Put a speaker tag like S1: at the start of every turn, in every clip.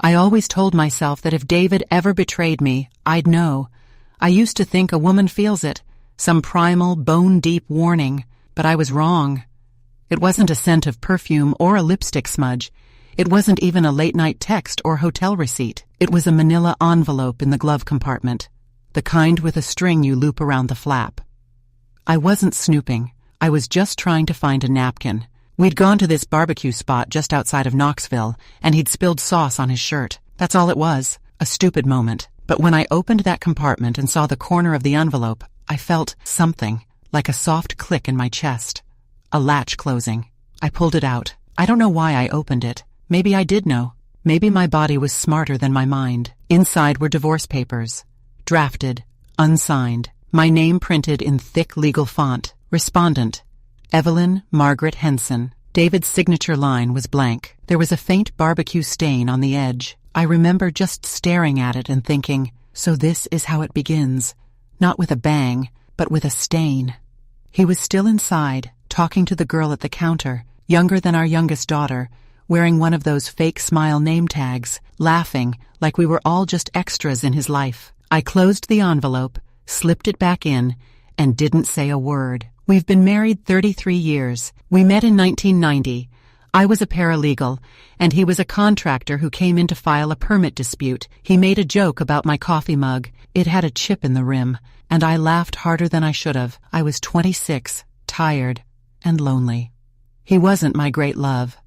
S1: I always told myself that if David ever betrayed me, I'd know. I used to think a woman feels it, some primal, bone-deep warning, but I was wrong. It wasn't a scent of perfume or a lipstick smudge. It wasn't even a late-night text or hotel receipt. It was a manila envelope in the glove compartment, the kind with a string you loop around the flap. I wasn't snooping. I was just trying to find a napkin. We'd gone to this barbecue spot just outside of Knoxville, and he'd spilled sauce on his shirt. That's all it was, a stupid moment. But when I opened that compartment and saw the corner of the envelope, I felt something, like a soft click in my chest. A latch closing. I pulled it out. I don't know why I opened it. Maybe I did know. Maybe my body was smarter than my mind. Inside were divorce papers. Drafted, unsigned. My name printed in thick legal font. Respondent, Evelyn Margaret Henson. David's signature line was blank. There was a faint barbecue stain on the edge. I remember just staring at it and thinking, so this is how it begins. Not with a bang, but with a stain. He was still inside, talking to the girl at the counter, younger than our youngest daughter, wearing one of those fake smile name tags, laughing like we were all just extras in his life. I closed the envelope, slipped it back in, and didn't say a word. We've been married 33 years. We met in 1990. I was a paralegal, and he was a contractor who came in to file a permit dispute. He made a joke about my coffee mug. It had a chip in the rim, and I laughed harder than I should have. I was 26, tired, and lonely. He wasn't my great love,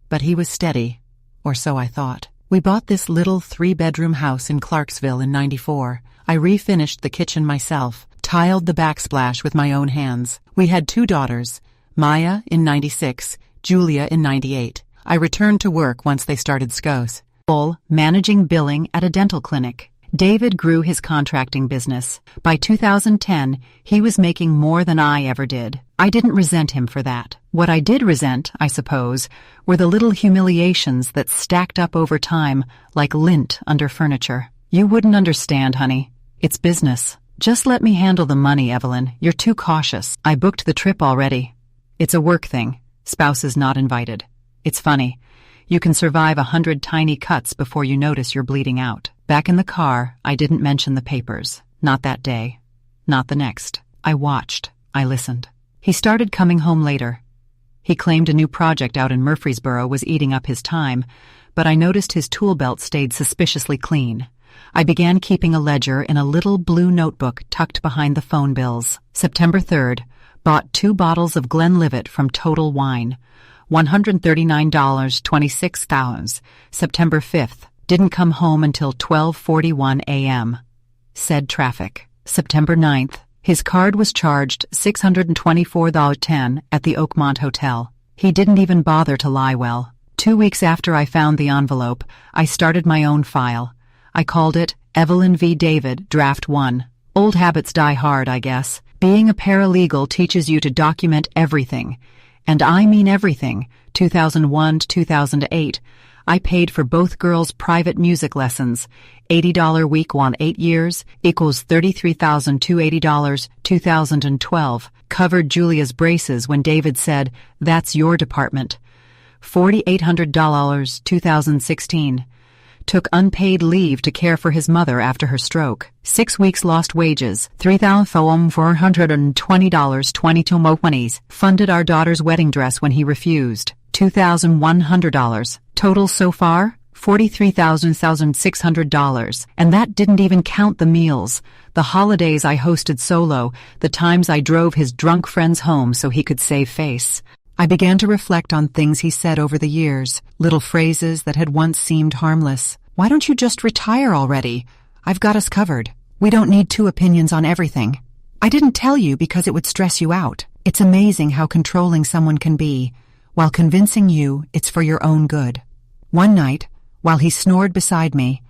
S1: but he was steady, or so I thought. We bought this little 3-bedroom house in Clarksville in '94. I refinished the kitchen myself, tiled the backsplash with my own hands. We had 2 daughters, Maya in '96, Julia in '98. I returned to work once they started school, managing billing at a dental clinic. David grew his contracting business. By 2010, he was making more than I ever did. I didn't resent him for that. What I did resent, I suppose, were the little humiliations that stacked up over time like lint under furniture. You wouldn't understand, honey. It's business. Just let me handle the money, Evelyn. You're too cautious. I booked the trip already. It's a work thing. Spouses not invited. It's funny. You can survive 100 tiny cuts before you notice you're bleeding out. Back in the car, I didn't mention the papers. Not that day. Not the next. I watched. I listened. He started coming home later. He claimed a new project out in Murfreesboro was eating up his time, but I noticed his tool belt stayed suspiciously clean. I began keeping a ledger in a little blue notebook tucked behind the phone bills. September 3rd, bought 2 bottles of Glenlivet from Total Wine. $139.26. September 5th, didn't come home until 12:41 a.m. Said traffic. September 9th, his card was charged $624.10 at the Oakmont Hotel. He didn't even bother to lie well. 2 weeks after I found the envelope, I started my own file. I called it Evelyn v. David, Draft 1. Old habits die hard, I guess. Being a paralegal teaches you to document everything. And I mean everything. 2001 to 2008. I paid for both girls' private music lessons. $80 week on 8 years equals $33,280. 2012. Covered Julia's braces when David said, "That's your department." $4,800. 2016. Took unpaid leave to care for his mother after her stroke. 6 weeks lost wages, $3,420. 22 Funded our daughter's wedding dress when he refused. $2,100. Total so far, $43,600. And that didn't even count the meals, the holidays I hosted solo, the times I drove his drunk friends home so he could save face. I began to reflect on things he said over the years, little phrases that had once seemed harmless. Why don't you just retire already? I've got us covered. We don't need 2 opinions on everything. I didn't tell you because it would stress you out. It's amazing how controlling someone can be, while convincing you it's for your own good. One night, while he snored beside me,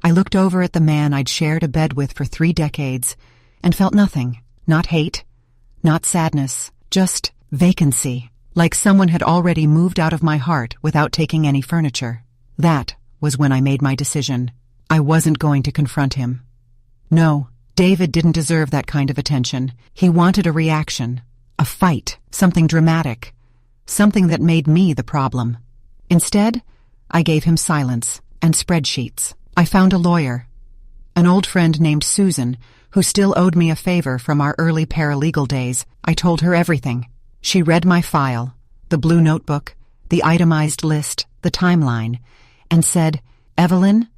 S1: I looked over at the man I'd shared a bed with for 3 decades and felt nothing. Not hate, not sadness, just vacancy. Like someone had already moved out of my heart without taking any furniture. That was when I made my decision. I wasn't going to confront him. No, David didn't deserve that kind of attention. He wanted a reaction, a fight, something dramatic, something that made me the problem. Instead, I gave him silence. and spreadsheets. I found a lawyer, an old friend named Susan, who still owed me a favor from our early paralegal days. I told her everything. She read my file, the blue notebook, the itemized list, the timeline, and said, "Evelyn,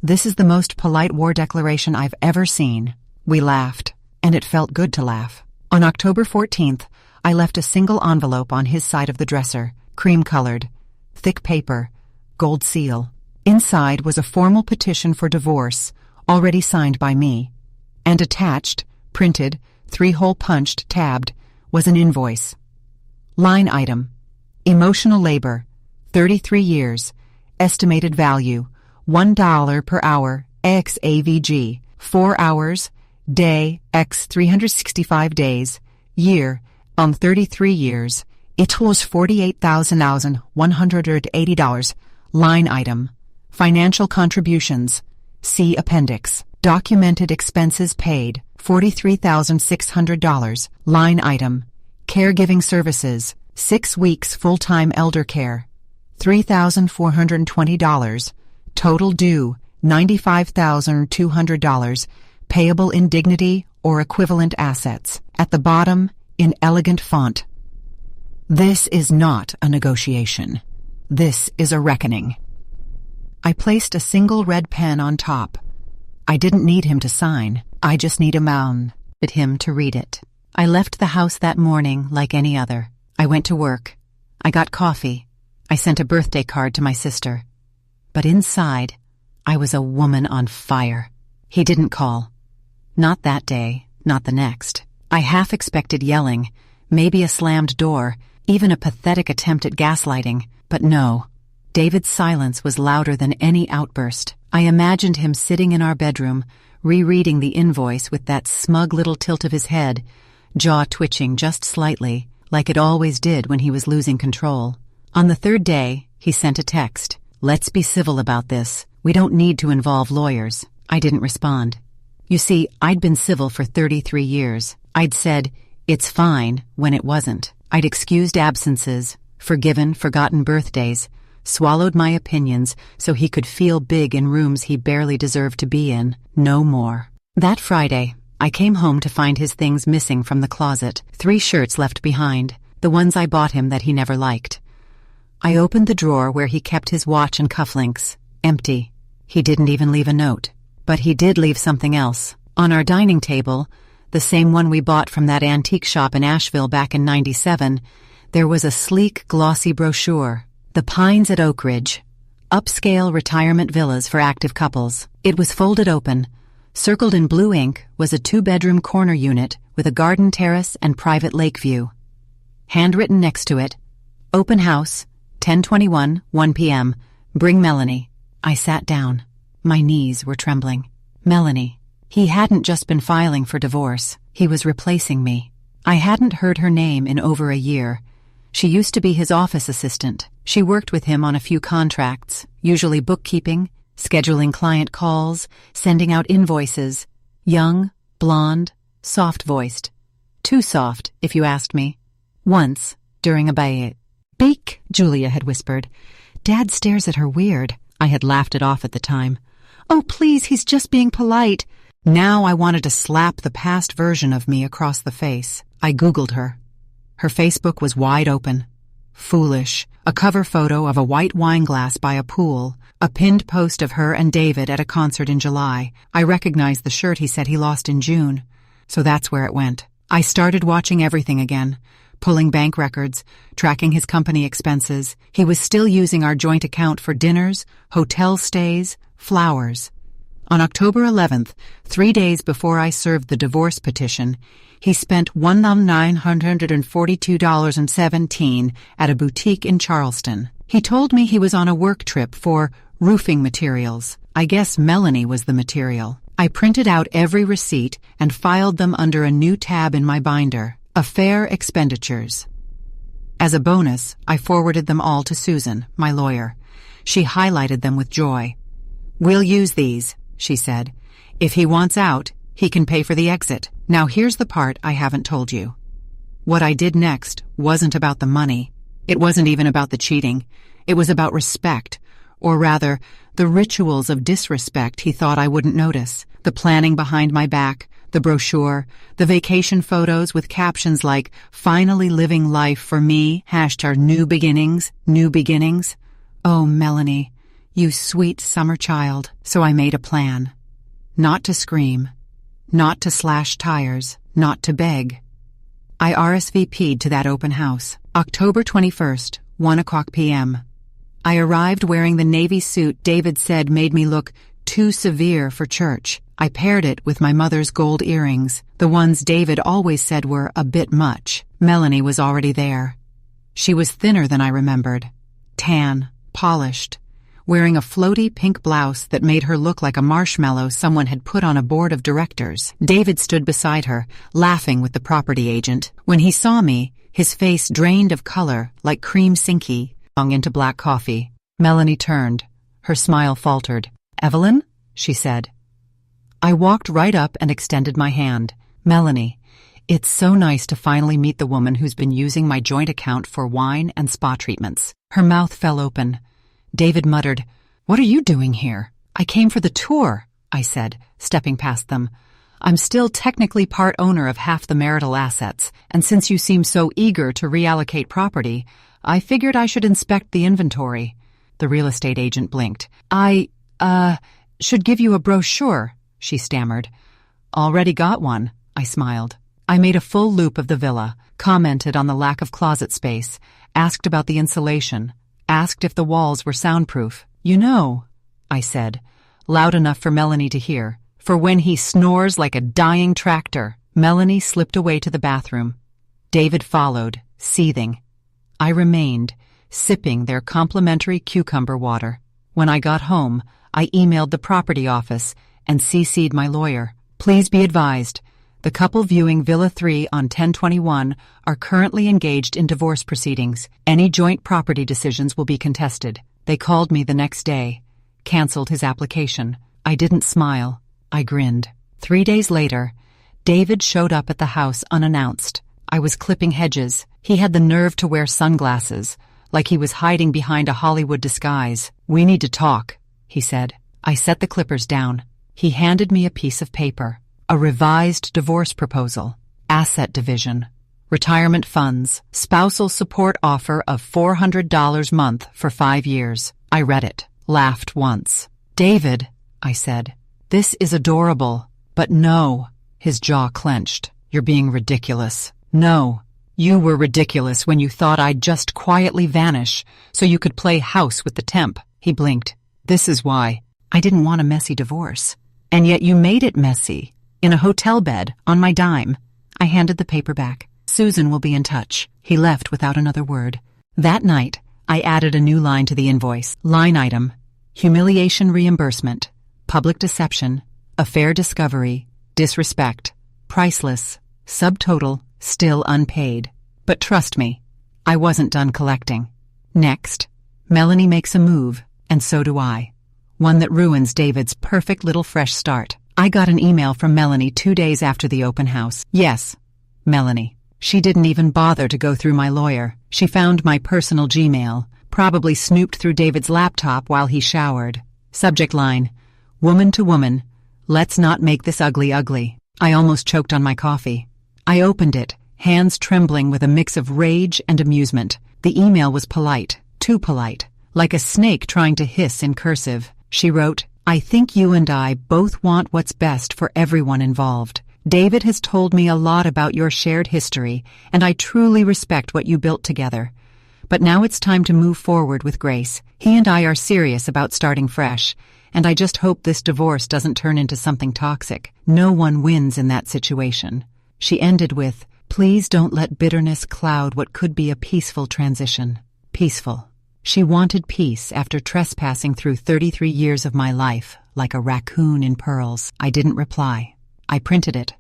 S1: this is the most polite war declaration I've ever seen." We laughed, and it felt good to laugh. On October 14th, I left a single envelope on his side of the dresser, cream-colored, thick paper, gold seal. Inside was a formal petition for divorce, already signed by me, and attached, printed, 3-hole punched, tabbed, was an invoice. Line item: emotional labor, 33 years, estimated value, $1 per hour, x AVG, 4 hours, day, x 365 days, year, 33 years, it was $48,180. Line item: financial contributions, see appendix. Documented expenses paid, $43,600. Line item: caregiving services, 6 weeks full-time elder care, $3,420. Total due, $95,200, payable in dignity or equivalent assets. At the bottom, in elegant font: "This is not a negotiation. This is a reckoning." I placed a single red pen on top. I didn't need him to sign. I just needed him to read it. I left the house that morning like any other. I went to work. I got coffee. I sent a birthday card to my sister. But inside, I was a woman on fire. He didn't call. Not that day, not the next. I half expected yelling, maybe a slammed door, even a pathetic attempt at gaslighting, but no. David's silence was louder than any outburst. I imagined him sitting in our bedroom, rereading the invoice with that smug little tilt of his head, jaw twitching just slightly, like it always did when he was losing control. On the third day, he sent a text. "Let's be civil about this. We don't need to involve lawyers." I didn't respond. You see, I'd been civil for 33 years. I'd said, "It's fine," when it wasn't. I'd excused absences, forgiven forgotten birthdays, swallowed my opinions so he could feel big in rooms he barely deserved to be in. No more. That Friday, I came home to find his things missing from the closet. 3 shirts left behind, the ones I bought him that he never liked. I opened the drawer where he kept his watch and cufflinks. Empty. He didn't even leave a note. But he did leave something else. On our dining table, the same one we bought from that antique shop in Asheville back in '97, there was a sleek, glossy brochure. The Pines at Oak Ridge. Upscale retirement villas for active couples. It was folded open. Circled in blue ink was a 2-bedroom corner unit with a garden terrace and private lake view. Handwritten next to it, "Open house, 10/21, 1 p.m. Bring Melanie." I sat down. My knees were trembling. Melanie. He hadn't just been filing for divorce. He was replacing me. I hadn't heard her name in over a year. She used to be his office assistant. She worked with him on a few contracts, usually bookkeeping, scheduling client calls, sending out invoices. Young, blonde, soft-voiced. Too soft, if you asked me. Once, during a bake, Julia had whispered. Dad stares at her weird. I had laughed it off at the time. "Oh, please, he's just being polite." Now I wanted to slap the past version of me across the face. I Googled her. Her Facebook was wide open. Foolish. A cover photo of a white wine glass by a pool. A pinned post of her and David at a concert in July. I recognized the shirt he said he lost in June. So that's where it went. I started watching everything again. Pulling bank records, tracking his company expenses. He was still using our joint account for dinners, hotel stays, flowers. On October 11th, 3 days before I served the divorce petition, he spent $1,942.17 at a boutique in Charleston. He told me he was on a work trip for roofing materials. I guess Melanie was the material. I printed out every receipt and filed them under a new tab in my binder, Affair Expenditures. As a bonus, I forwarded them all to Susan, my lawyer. She highlighted them with joy. "We'll use these," she said. "If he wants out, he can pay for the exit." Now here's the part I haven't told you. What I did next wasn't about the money. It wasn't even about the cheating. It was about respect, or rather, The rituals of disrespect he thought I wouldn't notice, the planning behind my back, the brochure, the vacation photos with captions like, "Finally living life for me, #new beginnings, new beginnings." Oh, Melanie, you sweet summer child. So I made a plan. Not to scream, not to slash tires, not to beg. I RSVP'd to that open house, October 21st, 1:00 p.m. I arrived wearing the navy suit David said made me look too severe for church. I paired it with my mother's gold earrings, the ones David always said were a bit much. Melanie was already there. She was thinner than I remembered, tan, polished, wearing a floaty pink blouse that made her look like a marshmallow someone had put on a board of directors. David stood beside her, laughing with the property agent. When he saw me, his face drained of color like cream sinky, hung into black coffee. Melanie turned. Her smile faltered. "Evelyn?" she said. I walked right up and extended my hand. "Melanie, it's so nice to finally meet the woman who's been using my joint account for wine and spa treatments." Her mouth fell open. David muttered, "What are you doing here?" "I came for the tour," I said, stepping past them. "I'm still technically part owner of half the marital assets, and since you seem so eager to reallocate property, I figured I should inspect the inventory." The real estate agent blinked. I should give you a brochure," she stammered. "Already got one," I smiled. I made a full loop of the villa, commented on the lack of closet space, asked about the insulation, asked if the walls were soundproof. "You know," I said, loud enough for Melanie to hear, "for when he snores like a dying tractor." Melanie slipped away to the bathroom. David followed, seething. I remained, sipping their complimentary cucumber water. When I got home, I emailed the property office and CC'd my lawyer. "Please be advised, the couple viewing Villa 3 on 10/21 are currently engaged in divorce proceedings. Any joint property decisions will be contested." They called me the next day, canceled his application. I didn't smile. I grinned. 3 days later, David showed up at the house unannounced. I was clipping hedges. He had the nerve to wear sunglasses, like he was hiding behind a Hollywood disguise. "We need to talk," he said. I set the clippers down. He handed me a piece of paper. A revised divorce proposal. Asset division. Retirement funds. Spousal support offer of $400 a month for 5 years. I read it, laughed once. "David," I said, "this is adorable. But no." His jaw clenched. "You're being ridiculous." "No. You were ridiculous when you thought I'd just quietly vanish so you could play house with the temp." He blinked. "This is why. I didn't want a messy divorce. And yet you made it messy. In a hotel bed, on my dime." I handed the paper back. "Susan will be in touch." He left without another word. That night, I added a new line to the invoice. Line item: humiliation reimbursement, public deception, affair discovery, disrespect, priceless, subtotal, still unpaid. But trust me, I wasn't done collecting. Next, Melanie makes a move, and so do I. One that ruins David's perfect little fresh start. I got an email from Melanie 2 days after the open house. Yes, Melanie. She didn't even bother to go through my lawyer. She found my personal Gmail, probably snooped through David's laptop while he showered. Subject line: woman to woman, let's not make this ugly. I almost choked on my coffee. I opened it, hands trembling with a mix of rage and amusement. The email was polite, too polite, like a snake trying to hiss in cursive. She wrote, "I think you and I both want what's best for everyone involved. David has told me a lot about your shared history, and I truly respect what you built together. But now it's time to move forward with grace. He and I are serious about starting fresh, and I just hope this divorce doesn't turn into something toxic. No one wins in that situation." She ended with, "Please don't let bitterness cloud what could be a peaceful transition." Peaceful. She wanted peace after trespassing through 33 years of my life, like a raccoon in pearls. I didn't reply. I printed it,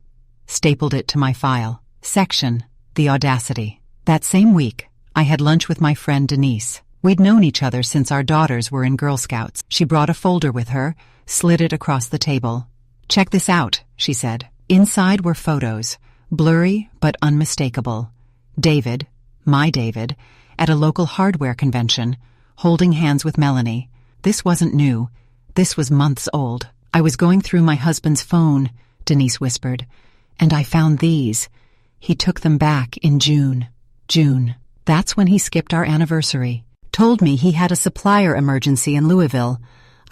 S1: stapled it to my file. Section: The Audacity. That same week, I had lunch with my friend Denise. We'd known each other since our daughters were in Girl Scouts. She brought a folder with her, slid it across the table. "Check this out," she said. Inside were photos, blurry but unmistakable. David, my David, at a local hardware convention, holding hands with Melanie. This wasn't new. This was months old. I was going through my husband's phone, Denise whispered, and I found these. He took them back in June. June. That's when he skipped our anniversary. Told me he had a supplier emergency in Louisville.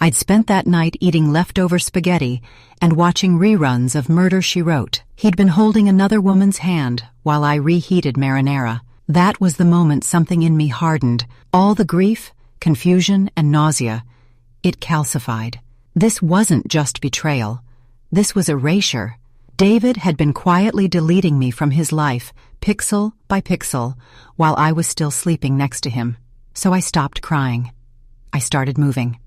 S1: I'd spent that night eating leftover spaghetti and watching reruns of Murder, She Wrote. He'd been holding another woman's hand while I reheated marinara. That was the moment something in me hardened. All the grief, confusion, and nausea. It calcified. This wasn't just betrayal. This was erasure. David had been quietly deleting me from his life, pixel by pixel, while I was still sleeping next to him. So I stopped crying. I started moving.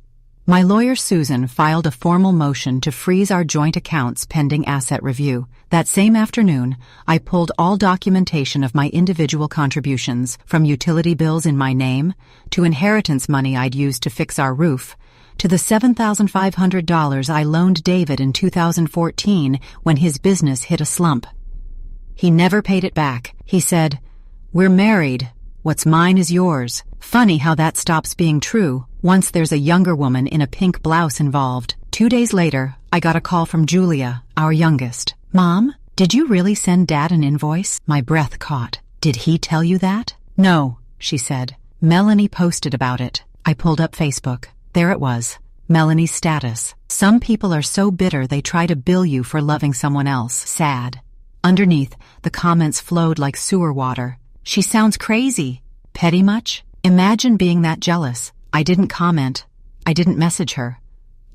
S1: My lawyer Susan filed a formal motion to freeze our joint accounts pending asset review. That same afternoon, I pulled all documentation of my individual contributions, from utility bills in my name, to inheritance money I'd used to fix our roof, to the $7,500 I loaned David in 2014 when his business hit a slump. He never paid it back. He said, "We're married. What's mine is yours." Funny how that stops being true once there's a younger woman in a pink blouse involved. 2 days later, I got a call from Julia, our youngest. "Mom, did you really send Dad an invoice?" My breath caught. "Did he tell you that?" "No," she said. "Melanie posted about it." I pulled up Facebook. There it was. Melanie's status. "Some people are so bitter they try to bill you for loving someone else. Sad." Underneath, the comments flowed like sewer water. "She sounds crazy." "Petty much?" Imagine being that jealous. I didn't comment. I didn't message her.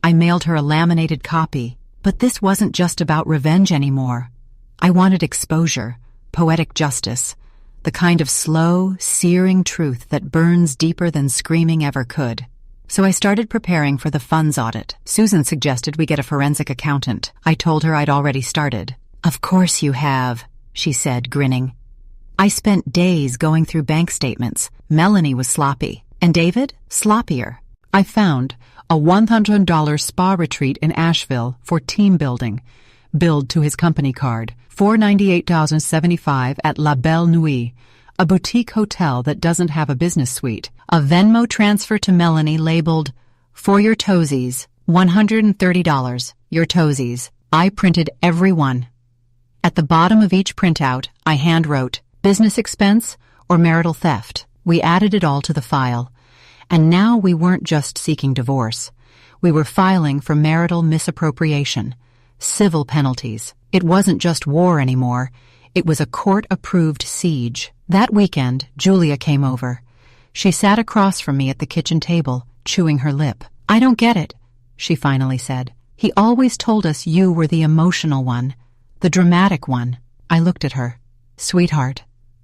S1: I mailed her a laminated copy. But this wasn't just about revenge anymore. I wanted exposure, poetic justice, the kind of slow, searing truth that burns deeper than screaming ever could. So I started preparing for the funds audit. Susan suggested we get a forensic accountant. I told her I'd already started. "Of course you have," she said, grinning. I spent days going through bank statements. Melanie was sloppy, and David, sloppier. I found a $100 spa retreat in Asheville for team building, billed to his company card, $498,075 at La Belle Nuit, a boutique hotel that doesn't have a business suite. A Venmo transfer to Melanie labeled, "For your toesies, $130, your toesies." I printed every one. At the bottom of each printout, I handwrote, "Business expense or marital theft." We added it all to the file. And now we weren't just seeking divorce. We were filing for marital misappropriation, civil penalties. It wasn't just war anymore. It was a court-approved siege. That weekend, Julia came over. She sat across from me at the kitchen table, chewing her lip. "I don't get it," she finally said. "He always told us you were the emotional one, the dramatic one." I looked at her. "Sweetheart,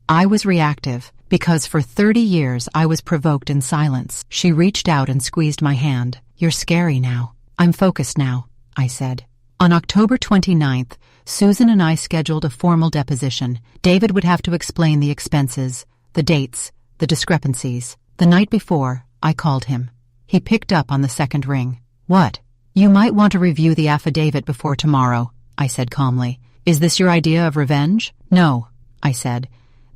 S1: I was reactive because for 30 years I was provoked in silence." She reached out and squeezed my hand. "You're scary now." "I'm focused now," I said. On October 29th, Susan and I scheduled a formal deposition. David would have to explain the expenses, the dates, the discrepancies. The night before, I called him. He picked up on the second ring. "What?" "You might want to review the affidavit before tomorrow," I said calmly. "Is this your idea of revenge?" "No," I said.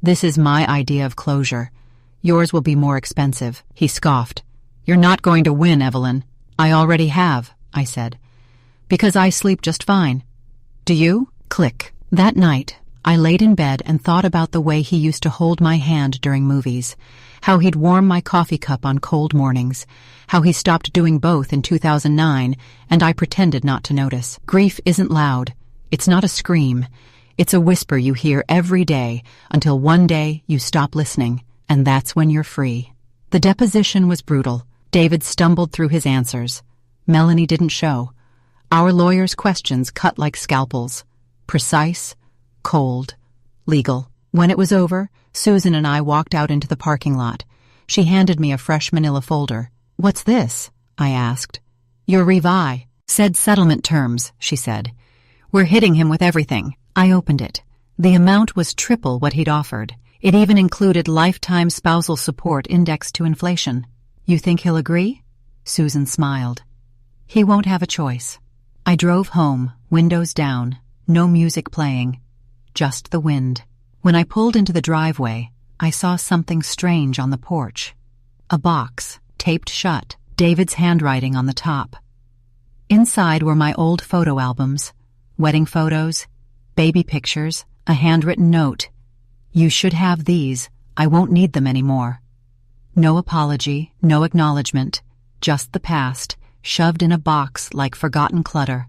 S1: "This is my idea of closure. Yours will be more expensive." He scoffed. "You're not going to win, Evelyn." "I already have," I said. "Because I sleep just fine." "Do you?" Click. That night, I laid in bed and thought about the way he used to hold my hand during movies, how he'd warm my coffee cup on cold mornings, how he stopped doing both in 2009, and I pretended not to notice. Grief isn't loud. It's not a scream. It's a whisper you hear every day until one day you stop listening, and that's when you're free. The deposition was brutal. David stumbled through his answers. Melanie didn't show. Our lawyer's questions cut like scalpels. Precise, cold, legal. When it was over, Susan and I walked out into the parking lot. She handed me a fresh manila folder. "What's this?" I asked. "Your revi. Said settlement terms," she said. "We're hitting him with everything." I opened it. The amount was triple what he'd offered. It even included lifetime spousal support indexed to inflation. "You think he'll agree?" Susan smiled. "He won't have a choice." I drove home, windows down, no music playing, just the wind. When I pulled into the driveway, I saw something strange on the porch. A box, taped shut, David's handwriting on the top. Inside were my old photo albums, wedding photos, baby pictures, a handwritten note. "You should have these. I won't need them anymore." No apology, no acknowledgement, just the past, shoved in a box like forgotten clutter.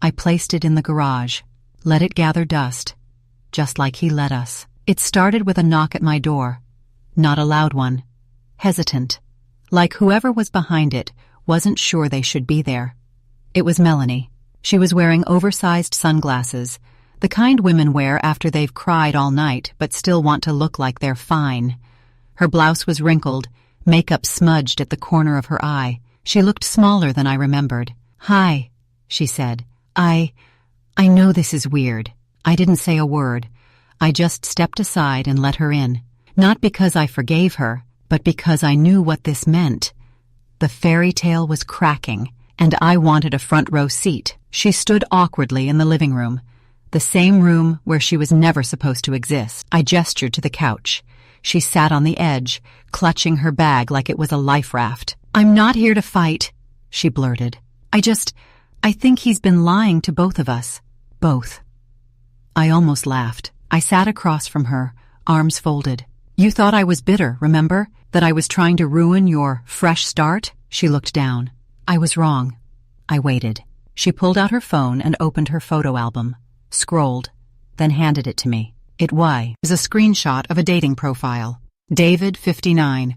S1: I placed it in the garage, let it gather dust, just like he let us. It started with a knock at my door. Not a loud one. Hesitant. Like whoever was behind it wasn't sure they should be there. It was Melanie. She was wearing oversized sunglasses, the kind women wear after they've cried all night but still want to look like they're fine. Her blouse was wrinkled, makeup smudged at the corner of her eye. She looked smaller than I remembered. "Hi," she said. I know this is weird. I didn't say a word. I just stepped aside and let her in. Not because I forgave her, but because I knew what this meant. The fairy tale was cracking, and I wanted a front row seat. She stood awkwardly in the living room, the same room where she was never supposed to exist. I gestured to the couch. She sat on the edge, clutching her bag like it was a life raft. "I'm not here to fight," she blurted. I think he's been lying to both of us. Both." I almost laughed. I sat across from her, arms folded. "You thought I was bitter, remember? That I was trying to ruin your fresh start?" She looked down. I was wrong. I waited. She pulled out her phone and opened her photo album, scrolled, then handed it to me. It was a screenshot of a dating profile. David, 59.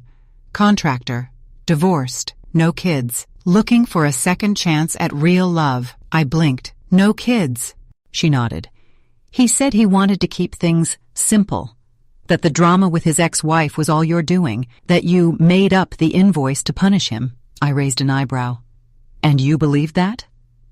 S1: Contractor. Divorced. No kids. Looking for a second chance at real love. I blinked. "No kids." She nodded. "He said he wanted to keep things simple. That the drama with his ex-wife was all you're doing. That you made up the invoice to punish him." I raised an eyebrow. "And you believed that?"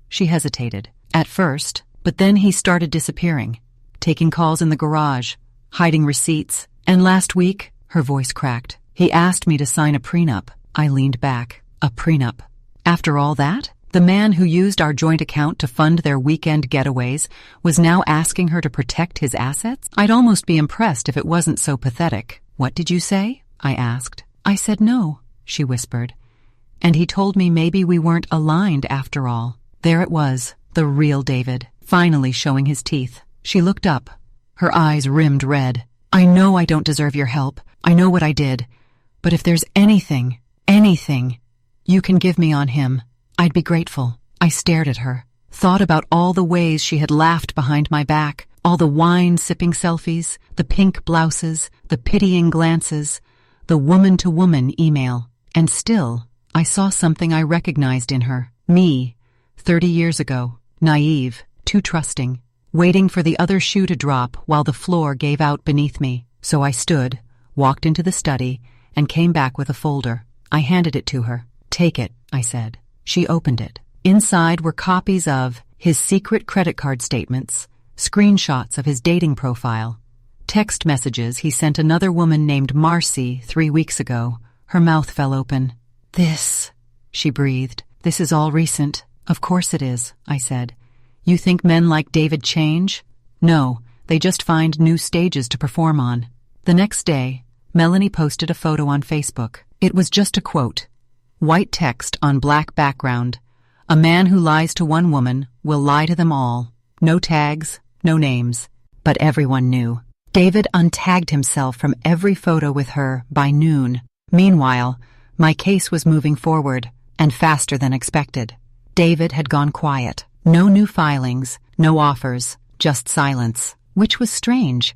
S1: She hesitated. "At first, but then he started disappearing. Taking calls in the garage, hiding receipts. And last week," her voice cracked, "he asked me to sign a prenup." I leaned back. A prenup. After all that? The man who used our joint account to fund their weekend getaways was now asking her to protect his assets? I'd almost be impressed if it wasn't so pathetic. "What did you say?" I asked. "I said no," she whispered. "And he told me maybe we weren't aligned after all." There it was, the real David, finally showing his teeth. She looked up, her eyes rimmed red. "I know I don't deserve your help. I know what I did. But if there's anything you can give me on him, I'd be grateful." I stared at her, thought about all the ways she had laughed behind my back, all the wine-sipping selfies, the pink blouses, the pitying glances, the woman-to-woman email. And still, I saw something I recognized in her. Me, 30 years ago, naive, too trusting, waiting for the other shoe to drop while the floor gave out beneath me. So I stood, walked into the study, and came back with a folder. I handed it to her. "Take it," I said. She opened it. Inside were copies of his secret credit card statements, screenshots of his dating profile, text messages he sent another woman named Marcy 3 weeks ago. Her mouth fell open. "This," she breathed. "This is all recent." "Of course it is," I said. "You think men like David change?" "No, they just find new stages to perform on." The next day, Melanie posted a photo on Facebook. It was just a quote. White text on black background. "A man who lies to one woman will lie to them all." No tags, no names, but everyone knew. David untagged himself from every photo with her by noon. Meanwhile, my case was moving forward, and faster than expected. David had gone quiet. No new filings, no offers, just silence, which was strange,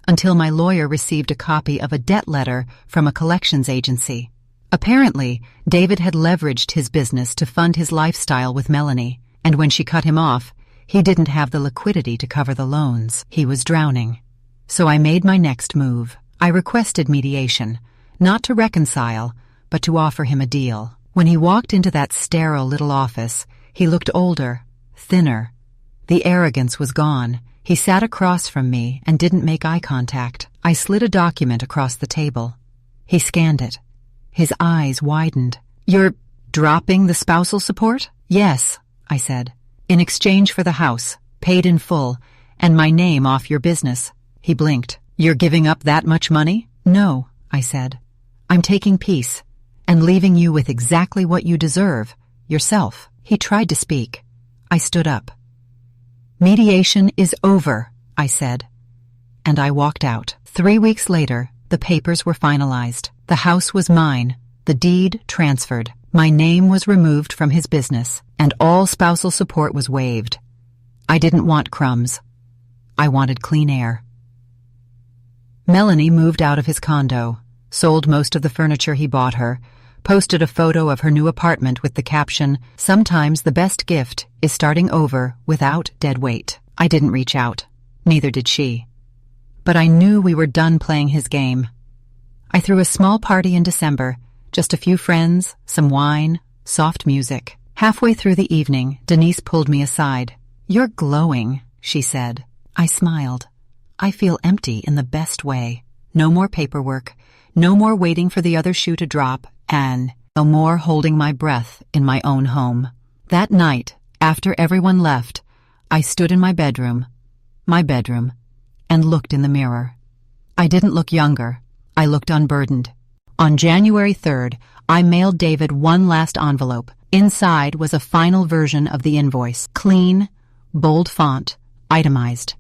S1: until my lawyer received a copy of a debt letter from a collections agency. Apparently, David had leveraged his business to fund his lifestyle with Melanie, and when she cut him off, he didn't have the liquidity to cover the loans. He was drowning. So I made my next move. I requested mediation, not to reconcile, but to offer him a deal. When he walked into that sterile little office, he looked older, thinner. The arrogance was gone. He sat across from me and didn't make eye contact. I slid a document across the table. He scanned it. His eyes widened. "You're dropping the spousal support?" "Yes," I said. "In exchange for the house, paid in full, and my name off your business." He blinked. "You're giving up that much money?" "No," I said. "I'm taking peace, and leaving you with exactly what you deserve, yourself." He tried to speak. I stood up. "Mediation is over," I said. And I walked out. 3 weeks later, the papers were finalized. The house was mine, the deed transferred. My name was removed from his business, and all spousal support was waived. I didn't want crumbs. I wanted clean air. Melanie moved out of his condo, sold most of the furniture he bought her, posted a photo of her new apartment with the caption, "Sometimes the best gift is starting over without dead weight." I didn't reach out. Neither did she. But I knew we were done playing his game. I threw a small party in December, just a few friends, some wine, soft music. Halfway through the evening, Denise pulled me aside. "You're glowing," she said. I smiled. I feel empty in the best way. No more paperwork, no more waiting for the other shoe to drop, and no more holding my breath in my own home. That night, after everyone left, I stood in my bedroom, and looked in the mirror. I didn't look younger. I looked unburdened. On January 3rd, I mailed David one last envelope. Inside was a final version of the invoice. Clean, bold font, itemized.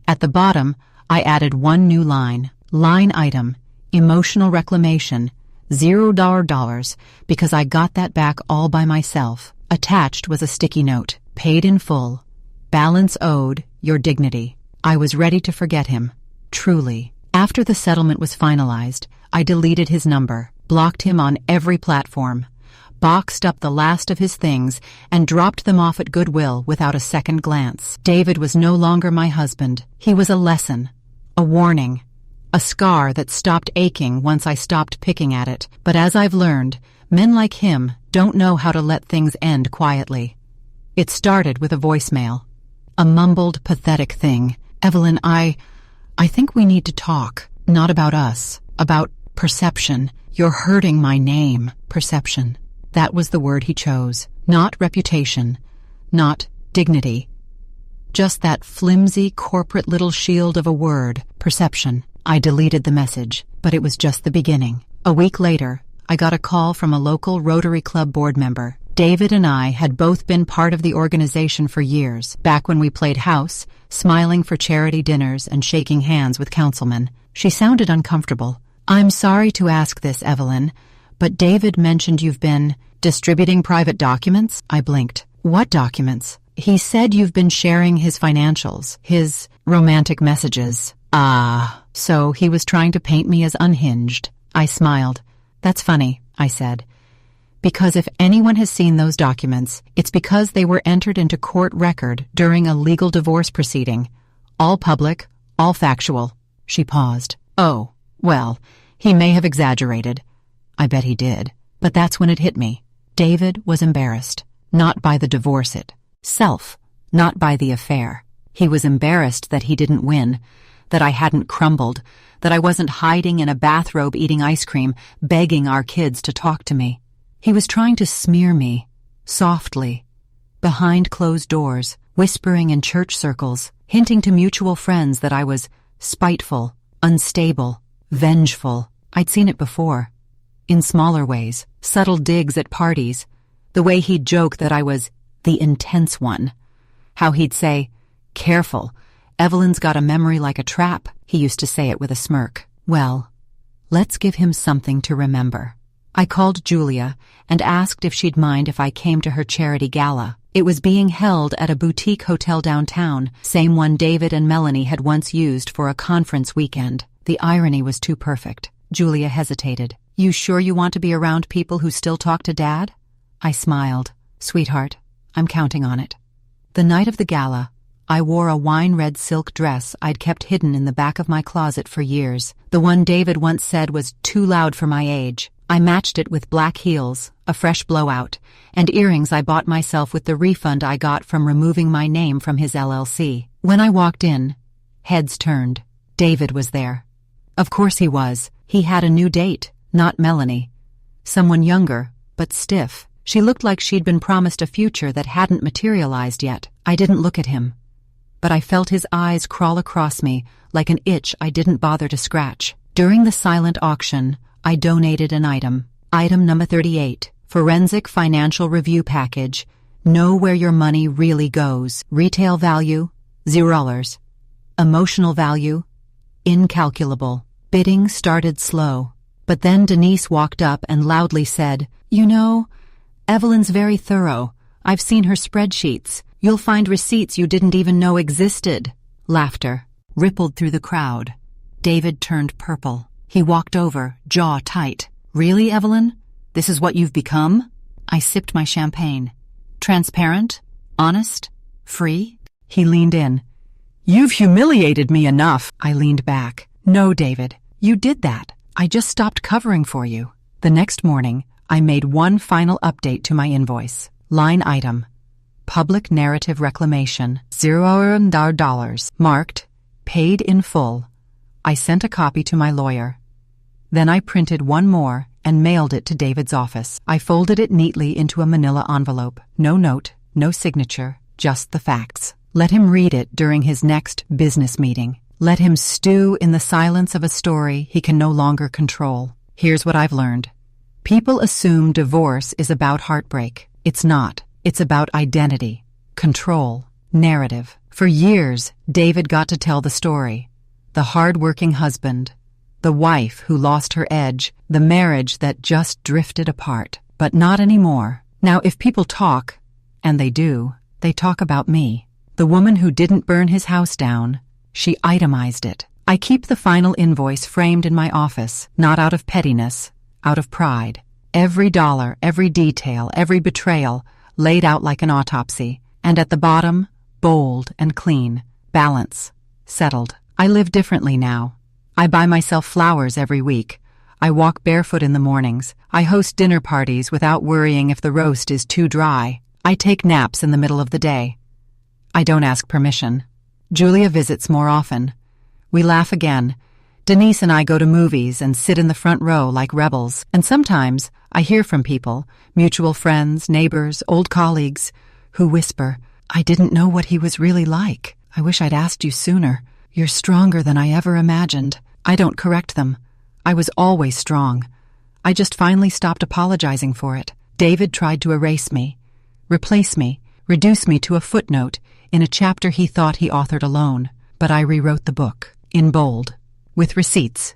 S1: At the bottom, I added one new line. Line item, emotional reclamation, $0, because I got that back all by myself. Attached was a sticky note. Paid in full. Balance owed, your dignity. I was ready to forget him. Truly. After the settlement was finalized, I deleted his number, blocked him on every platform, boxed up the last of his things, and dropped them off at Goodwill without a second glance. David was no longer my husband. He was a lesson, a warning, a scar that stopped aching once I stopped picking at it. But as I've learned, men like him don't know how to let things end quietly. It started with a voicemail. A mumbled, pathetic thing. "Evelyn, I think we need to talk. Not about us. About perception. You're hurting my name." Perception. That was the word he chose. Not reputation. Not dignity. Just that flimsy, corporate little shield of a word. Perception. I deleted the message, but it was just the beginning. A week later, I got a call from a local Rotary Club board member. David and I had both been part of the organization for years, back when we played house, smiling for charity dinners and shaking hands with councilmen. She sounded uncomfortable. "I'm sorry to ask this, Evelyn, but David mentioned you've been distributing private documents?" I blinked. "What documents?" "He said you've been sharing his financials, his romantic messages." "Ah, so he was trying to paint me as unhinged." I smiled. "That's funny," I said. "Because if anyone has seen those documents, it's because they were entered into court record during a legal divorce proceeding. All public, all factual." She paused. "Oh, well, he may have exaggerated." I bet he did. But that's when it hit me. David was embarrassed. Not by the divorce itself, not by the affair. He was embarrassed that he didn't win, that I hadn't crumbled, that I wasn't hiding in a bathrobe eating ice cream, begging our kids to talk to me. He was trying to smear me, softly, behind closed doors, whispering in church circles, hinting to mutual friends that I was spiteful, unstable, vengeful. I'd seen it before. In smaller ways, subtle digs at parties, the way he'd joke that I was the intense one. How he'd say, "Careful, Evelyn's got a memory like a trap." He used to say it with a smirk. Well, let's give him something to remember. I called Julia and asked if she'd mind if I came to her charity gala. It was being held at a boutique hotel downtown, same one David and Melanie had once used for a conference weekend. The irony was too perfect. Julia hesitated. "You sure you want to be around people who still talk to Dad?" I smiled. "Sweetheart, I'm counting on it." The night of the gala, I wore a wine-red silk dress I'd kept hidden in the back of my closet for years. The one David once said was too loud for my age. I matched it with black heels, a fresh blowout, and earrings I bought myself with the refund I got from removing my name from his LLC. When I walked in, heads turned. David was there. Of course he was. He had a new date, not Melanie. Someone younger, but stiff. She looked like she'd been promised a future that hadn't materialized yet. I didn't look at him, but I felt his eyes crawl across me like an itch I didn't bother to scratch. During the silent auction, I donated an item. Item number 38, Forensic Financial Review Package, Know where your money really goes. Retail value, $0. Emotional value, incalculable. Bidding started slow, but then Denise walked up and loudly said, "You know, Evelyn's very thorough. I've seen her spreadsheets. You'll find receipts you didn't even know existed." Laughter rippled through the crowd. David turned purple. He walked over, jaw tight. "Really, Evelyn? This is what you've become?" I sipped my champagne. "Transparent? Honest? Free?" He leaned in. "You've humiliated me enough." I leaned back. "No, David, you did that. I just stopped covering for you." The next morning, I made one final update to my invoice. Line item: Public Narrative Reclamation, $0, marked Paid in Full. I sent a copy to my lawyer. Then I printed one more and mailed it to David's office. I folded it neatly into a manila envelope. No note, no signature, just the facts. Let him read it during his next business meeting. Let him stew in the silence of a story he can no longer control. Here's what I've learned. People assume divorce is about heartbreak. It's not. It's about identity, control, narrative. For years, David got to tell the story. The hard-working husband, the wife who lost her edge, the marriage that just drifted apart. But not anymore. Now, if people talk, and they do, they talk about me. The woman who didn't burn his house down, she itemized it. I keep the final invoice framed in my office, not out of pettiness, out of pride. Every dollar, every detail, every betrayal, laid out like an autopsy. And at the bottom, bold and clean, balance, settled. I live differently now. I buy myself flowers every week. I walk barefoot in the mornings. I host dinner parties without worrying if the roast is too dry. I take naps in the middle of the day. I don't ask permission. Julia visits more often. We laugh again. Denise and I go to movies and sit in the front row like rebels. And sometimes I hear from people, mutual friends, neighbors, old colleagues, who whisper, "I didn't know what he was really like. I wish I'd asked you sooner. You're stronger than I ever imagined." I don't correct them. I was always strong. I just finally stopped apologizing for it. David tried to erase me, replace me, reduce me to a footnote in a chapter he thought he authored alone. But I rewrote the book, in bold, with receipts,